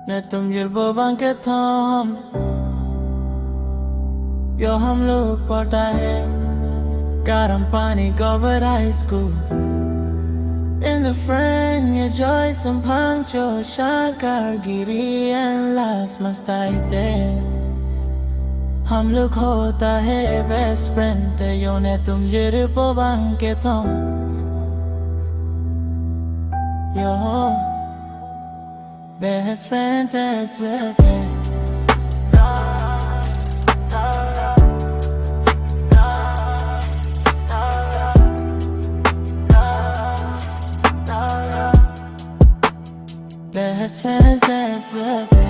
ने तुम गिरबों के थम यो हम लोग पढ़ता है गर्म पानी covered high school in the friend your Joyce and Pancho Shakar Giri and Las Mastaite हम लोग होता है best friend यो ने तुम गिरबों के थम यो best friend that's with it best friend that's with it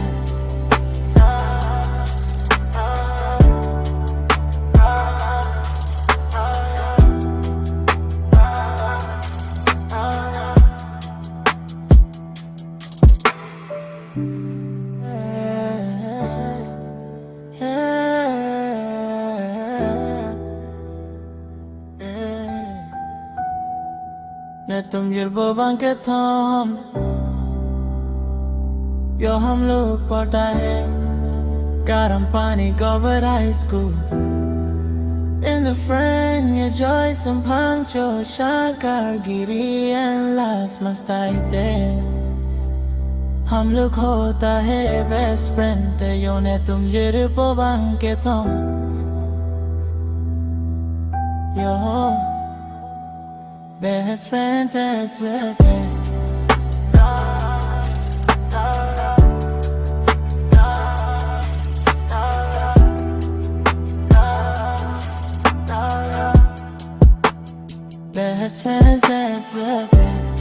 ने तुम गिरबों के थम यो हम लोग पढ़ता है गर्म पानी covered high school in the friend your Joyce and Pancho Shakar Giri and Las Mastaite हम लोग होता है best friend यो ने तुम गिरबों के थम यो best friend that's with it best friend that's with it